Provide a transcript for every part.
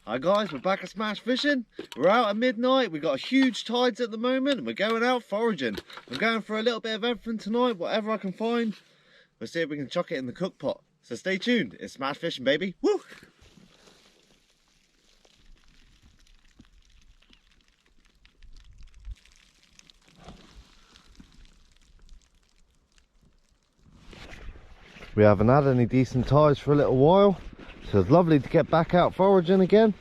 Hi guys, we're back at Smash Fishing. We're out at midnight. We've got huge tides at the moment and we're going out foraging. I'm going for a little bit of everything tonight, whatever I can find. We'll see if we can chuck it in the cook pot. So stay tuned, it's Smash Fishing, baby. Woo! We haven't had any decent tides for a little while, so it's lovely to get back out foraging again.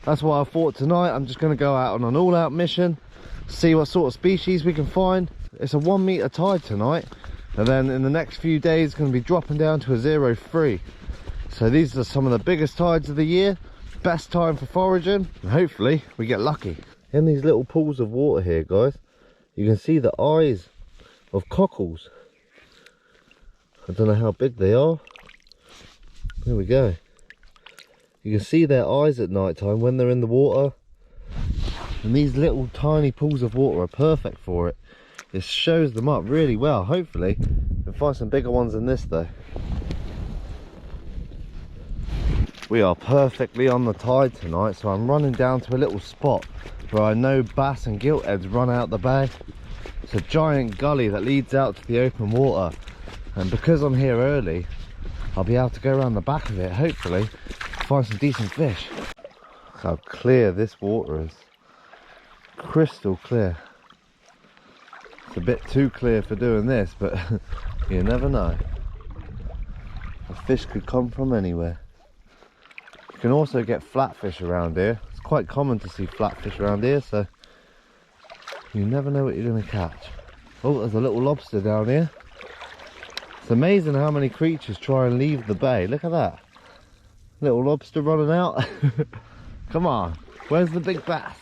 That's why I thought tonight I'm just going to go out on an all-out mission, see what sort of species we can find. It's a 1 metre tide tonight, and then in the next few days it's going to be dropping down to a 0.3. So these are some of the biggest tides of the year, best time for foraging, and hopefully we get lucky. In these little pools of water here, guys, you can see the eyes of cockles. I don't know how big they are. There we go. You can see their eyes at night time when they're in the water. And these little tiny pools of water are perfect for it. It shows them up really well. Hopefully we'll find some bigger ones than this though. We are perfectly on the tide tonight, so I'm running down to a little spot where I know bass and giltheads run out the bay. It's a giant gully that leads out to the open water. And because I'm here early, I'll be able to go around the back of it, hopefully, find some decent fish. Look how clear this water is. Crystal clear. It's a bit too clear for doing this, but you never know. A fish could come from anywhere. You can also get flatfish around here. It's quite common to see flatfish around here, so you never know what you're going to catch. Oh, there's a little lobster down here. It's amazing how many creatures try and leave the bay. Look at that. Little lobster running out. Come on, where's the big bass?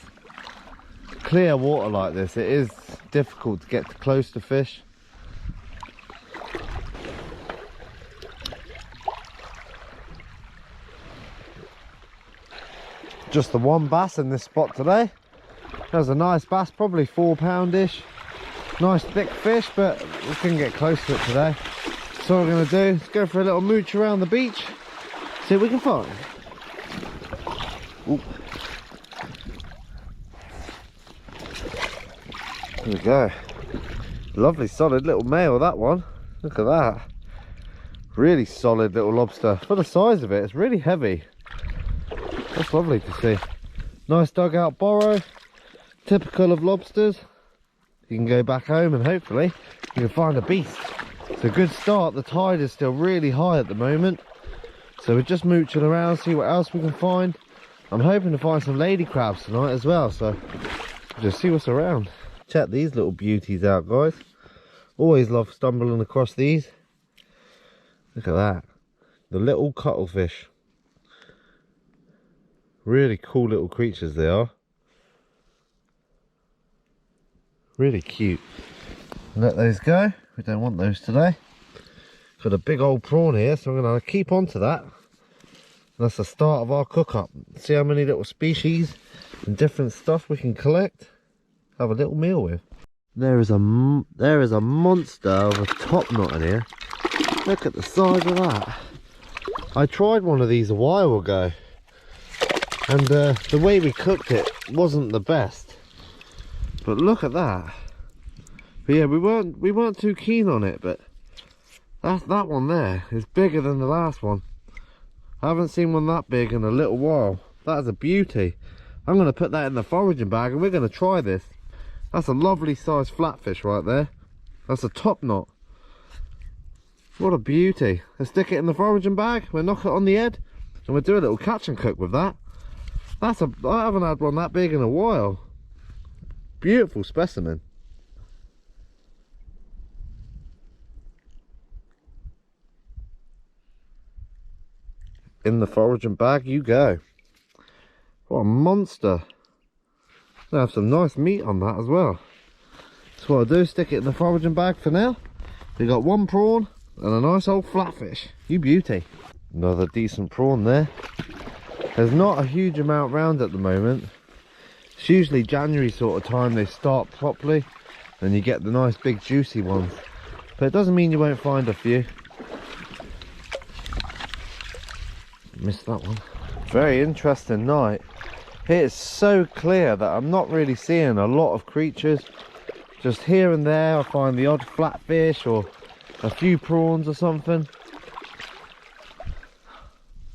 Clear water like this, it is difficult to get close to fish. Just the one bass in this spot today. There's a nice bass, probably 4 poundish. Nice thick fish, but we couldn't get close to it today. So what we're going to do is go for a little mooch around the beach, see what we can find. Ooh. There we go. Lovely solid little male, that one. Look at that. Really solid little lobster. For the size of it, it's really heavy. That's lovely to see. Nice dugout borrow. Typical of lobsters. You can go back home and hopefully you can find a beast. It's a good start. The tide is still really high at the moment, so we're just mooching around, see what else we can find. I'm hoping to find some lady crabs tonight as well, so just see what's around. Check these little beauties out, guys. Always love stumbling across these. Look at that, the little cuttlefish. Really cool little creatures they are. Really cute. Let those go. We don't want those today. Got a big old prawn here, so we're going to keep on to that. And that's the start of our cook up. See how many little species and different stuff we can collect. Have a little meal with. There is a monster of a top knot in here. Look at the size of that. I tried one of these a while ago, and the way we cooked it wasn't the best. But look at that. But yeah, we weren't too keen on it, but that one there is bigger than the last one. I haven't seen one that big in a little while. That is a beauty. I'm going to put that in the foraging bag and we're going to try this. That's a lovely sized flatfish right there. That's a top knot. What a beauty. Let's stick it in the foraging bag, we'll knock it on the head, and we'll do a little catch and cook with that. I haven't had one that big in a while. Beautiful specimen. In the foraging bag you go. What a monster. I'll have some nice meat on that as well. So what I'll do is stick it in the foraging bag for now. We got one prawn and a nice old flatfish. You beauty. Another decent prawn there. There's not a huge amount round at the moment. It's usually January sort of time they start properly and you get the nice big juicy ones. But it doesn't mean you won't find a few. Missed that one. Very interesting night. It is so clear that I'm not really seeing a lot of creatures. Just here and there I find the odd flatfish or a few prawns or something.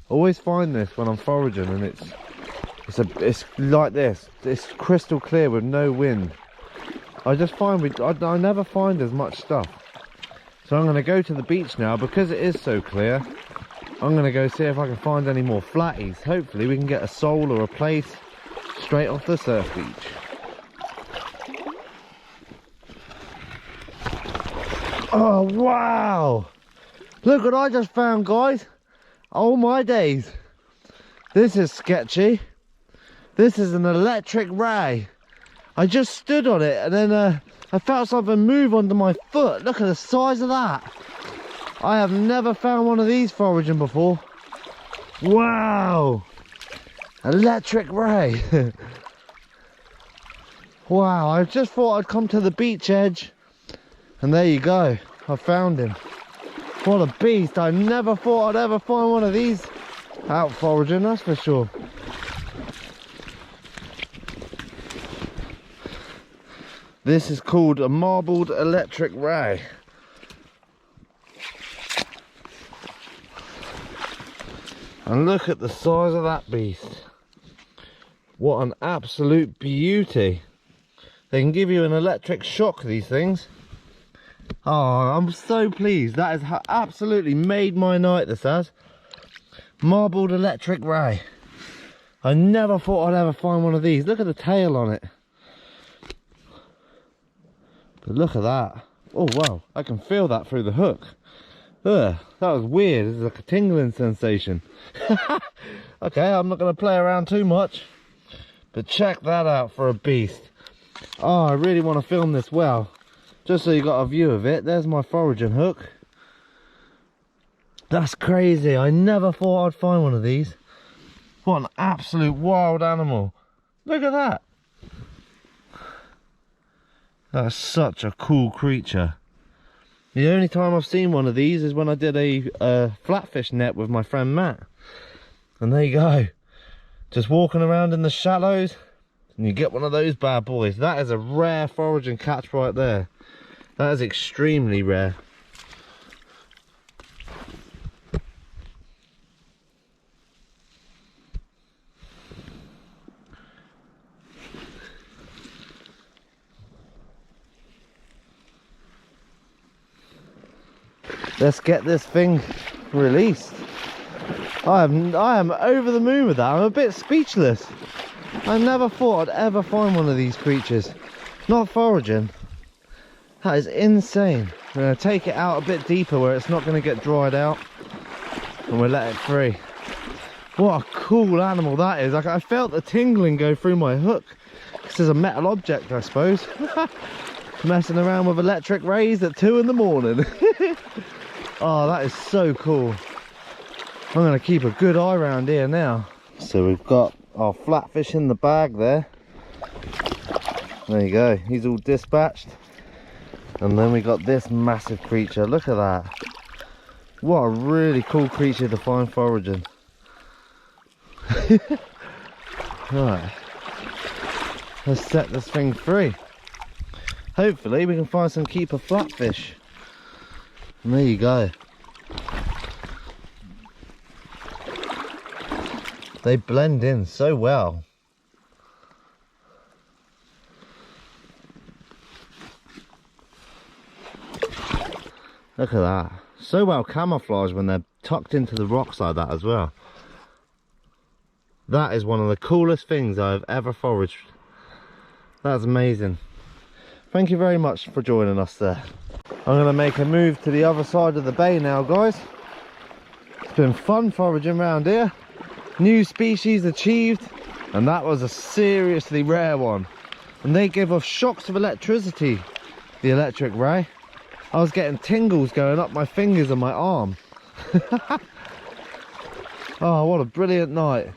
Always find this when I'm foraging, and it's like this. It's crystal clear with no wind. I just find I never find as much stuff. So I'm going to go to the beach now because it is so clear. I'm going to go see if I can find any more flatties. Hopefully we can get a sole or a plaice straight off the surf beach. Oh wow! Look what I just found, guys. Oh my days. This is sketchy. This is an electric ray. I just stood on it and then I felt something move under my foot. Look at the size of that. I have never found one of these foraging before. Wow! Electric ray. Wow, I just thought I'd come to the beach edge. And there you go. I found him. What a beast. I never thought I'd ever find one of these out foraging, that's for sure. This is called a marbled electric ray. And look at the size of that beast. What an absolute beauty. They can give you an electric shock, these things. Oh, I'm so pleased. That has absolutely made my night, this has. Marbled electric ray. I never thought I'd ever find one of these. Look at the tail on it. But look at that. Oh wow, I can feel that through the hook. Ugh, that was weird. It's like a tingling sensation. Okay, I'm not going to play around too much. But check that out for a beast. Oh, I really want to film this well. Just so you got a view of it. There's my foraging hook. That's crazy. I never thought I'd find one of these. What an absolute wild animal. Look at that. That's such a cool creature. The only time I've seen one of these is when I did a flatfish net with my friend Matt. And there you go. Just walking around in the shallows and you get one of those bad boys. That is a rare foraging catch right there. That is extremely rare. Let's get this thing released. I am over the moon with that. I'm a bit speechless. I never thought I'd ever find one of these creatures. Not foraging. That is insane. We're going to take it out a bit deeper where it's not going to get dried out. And we'll let it free. What a cool animal that is. I felt the tingling go through my hook. This is a metal object, I suppose. Messing around with electric rays at 2 in the morning. Oh, that is so cool. I'm going to keep a good eye around here now. So we've got our flatfish in the bag there. There you go. He's all dispatched. And then we got this massive creature. Look at that. What a really cool creature to find foraging. Right. Let's set this thing free. Hopefully we can find some keeper flatfish. And there you go. They blend in so well. Look at that. So well camouflaged when they're tucked into the rocks like that as well. That is one of the coolest things I've ever foraged. That's amazing. Thank you very much for joining us there. I'm going to make a move to the other side of the bay now, guys. It's been fun foraging around here. New species achieved, and that was a seriously rare one. And they give off shocks of electricity, the electric ray. I was getting tingles going up my fingers and my arm. Oh, what a brilliant night.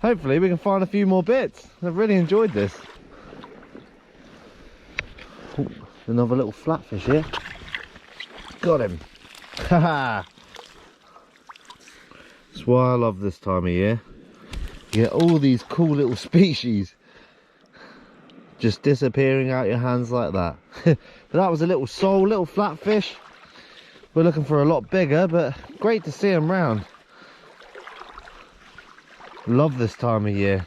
Hopefully we can find a few more bits. I've really enjoyed this. Ooh, another little flatfish here. Got him. Haha. That's why I love this time of year. You get all these cool little species just disappearing out your hands like that. But that was a little sole, little flatfish. We're looking for a lot bigger, but great to see them round. Love this time of year.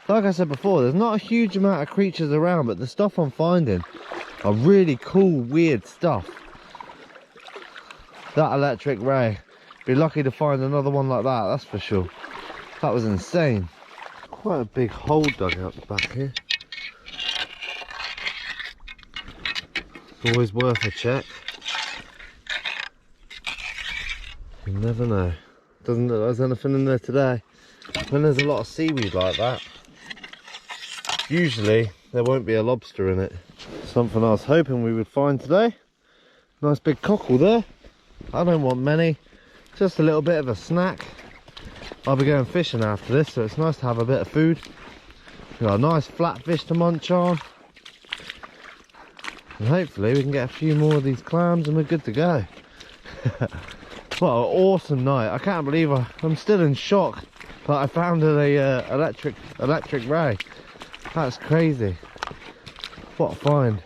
Like I said before, there's not a huge amount of creatures around, but the stuff I'm finding are really cool, weird stuff. That electric ray. Be lucky to find another one like that, that's for sure. That was insane. Quite a big hole dug out the back here. It's always worth a check. You never know. Doesn't look like there's anything in there today. When there's a lot of seaweed like that, usually there won't be a lobster in it. Something I was hoping we would find today. Nice big cockle there. I don't want many, just a little bit of a snack. I'll be going fishing after this, so it's nice to have a bit of food. We've got a nice flat fish to munch on. And hopefully we can get a few more of these clams and we're good to go. What an awesome night. I can't believe I'm still in shock that I found an electric ray. That's crazy. What a find.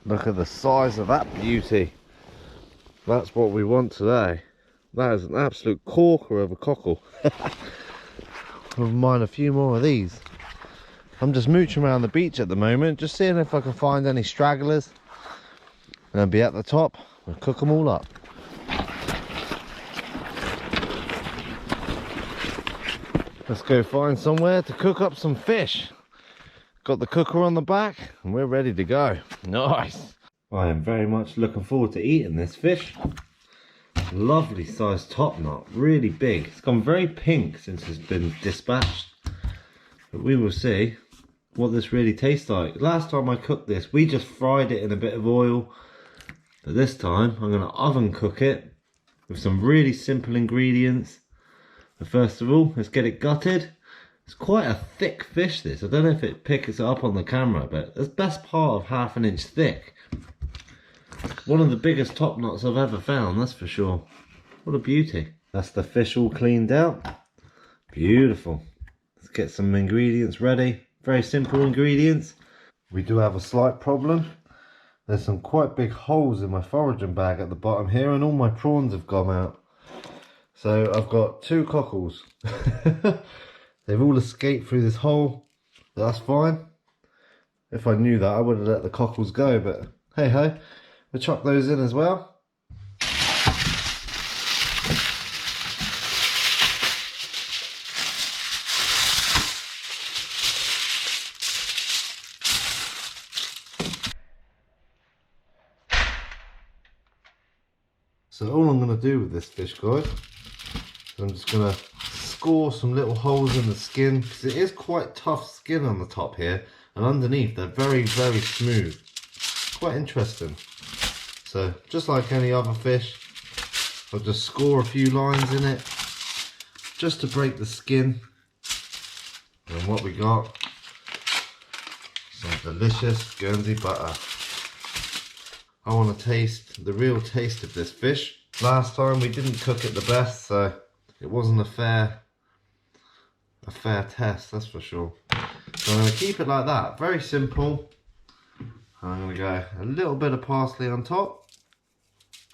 Look at the size of that beauty. That's what we want today. That is an absolute corker of a cockle. I'll mine a few more of these. I'm just mooching around the beach at the moment, just seeing if I can find any stragglers. And then be at the top and cook them all up. Let's go find somewhere to cook up some fish. Got the cooker on the back and we're ready to go. Nice. I am very much looking forward to eating this fish. Lovely sized top knot, really big. It's gone very pink since it's been dispatched. But we will see what this really tastes like. Last time I cooked this, we just fried it in a bit of oil. But this time, I'm going to oven cook it with some really simple ingredients. But first of all, let's get it gutted. It's quite a thick fish, this. I don't know if it picks it up on the camera, but it's best part of ½ an inch thick. One of the biggest top knots I've ever found, that's for sure. What a beauty. That's the fish all cleaned out. Beautiful. Let's get some ingredients ready. Very simple ingredients. We do have a slight problem. There's some quite big holes in my foraging bag at the bottom here, and all my prawns have gone out. So I've got 2 cockles. They've all escaped through this hole. That's fine. If I knew that, I would have let the cockles go, but hey ho. We'll chuck those in as well. So all I'm going to do with this fish, guys, is I'm just going to score some little holes in the skin, because it is quite tough skin on the top here, and underneath they're very, very smooth. Quite interesting. So just like any other fish, I'll just score a few lines in it, just to break the skin. And what we got, some delicious Guernsey butter. I want to taste the real taste of this fish. Last time we didn't cook it the best, so it wasn't a fair test, that's for sure. So I'm going to keep it like that, very simple. I'm going to go a little bit of parsley on top,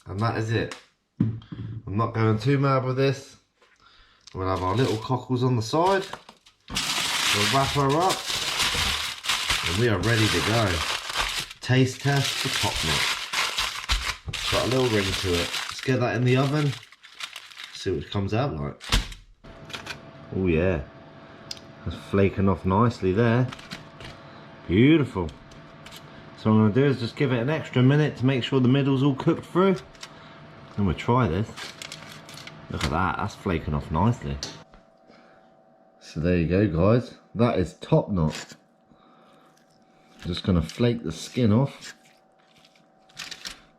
and that is it. I'm not going too mad with this. We'll have our little cockles on the side. We'll wrap her up, and we are ready to go. Taste test for top knot. Got a little ring to it. Let's get that in the oven. See what it comes out like. Oh yeah, that's flaking off nicely there. Beautiful. So what I'm going to do is just give it an extra minute to make sure the middle's all cooked through. And we'll try this. Look at that, that's flaking off nicely. So there you go, guys. That is top knot. Just going to flake the skin off.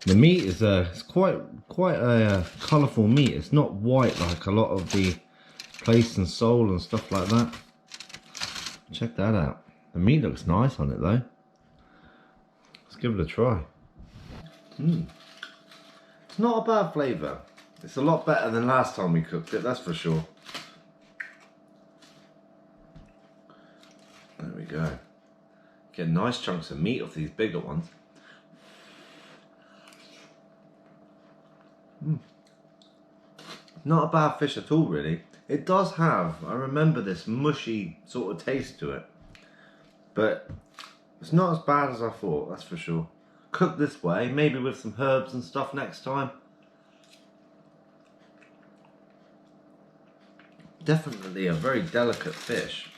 The meat is it's quite a colourful meat. It's not white like a lot of the plaice and sole and stuff like that. Check that out. The meat looks nice on it though. Let's give it a try. It's not a bad flavour. It's a lot better than last time we cooked it, that's for sure. There we go. Get nice chunks of meat off these bigger ones. Not a bad fish at all, really. It does have, I remember, this mushy sort of taste to it. But it's not as bad as I thought, that's for sure. Cooked this way, maybe with some herbs and stuff next time. Definitely a very delicate fish.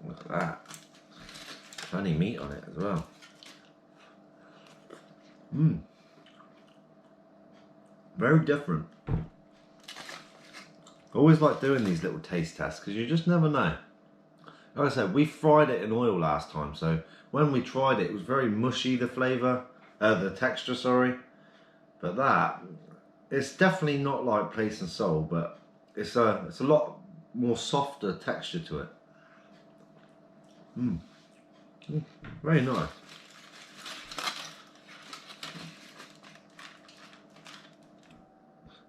Look at that. Plenty meat on it as well. Very different. I always like doing these little taste tests because you just never know. Like I said, we fried it in oil last time, so when we tried it, it was very mushy, the flavour, the texture, sorry. But that, it's definitely not like Place and Soul, but it's a lot more softer texture to it. Very nice.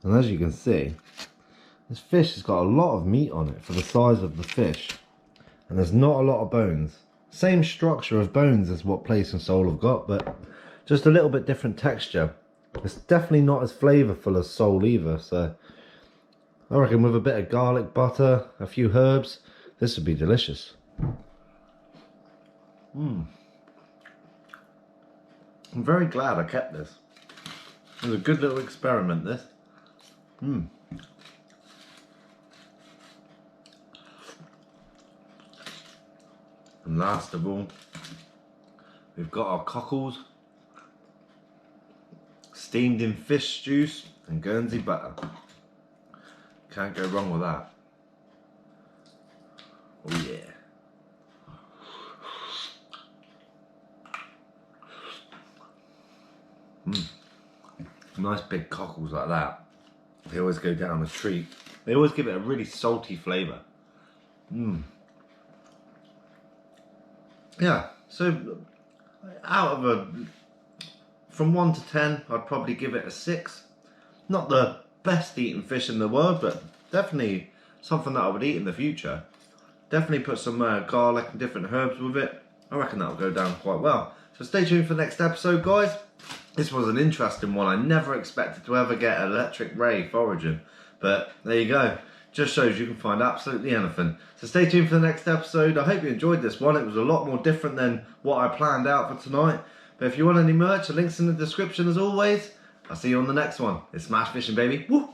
And as you can see, this fish has got a lot of meat on it for the size of the fish. And there's not a lot of bones. Same structure of bones as what Place and Soul have got, but just a little bit different texture. It's definitely not as flavourful as Soul either, so I reckon with a bit of garlic butter, a few herbs, this would be delicious. I'm very glad I kept this. It was a good little experiment, this. And last of all, we've got our cockles, steamed in fish juice and Guernsey butter. Can't go wrong with that. Oh yeah. Nice big cockles like that. They always go down a treat. They always give it a really salty flavour. Yeah, so out of from 1 to 10, I'd probably give it a 6. Not the best eating fish in the world, but definitely something that I would eat in the future. Definitely put some garlic and different herbs with it. I reckon that'll go down quite well. So stay tuned for the next episode, guys. This was an interesting one. I never expected to ever get electric ray foraging, but there you go. Just shows you can find absolutely anything. So stay tuned for the next episode. I hope you enjoyed this one. It was a lot more different than what I planned out for tonight. But if you want any merch, the link's in the description as always. I'll see you on the next one. It's Smash Fishing, baby. Woo!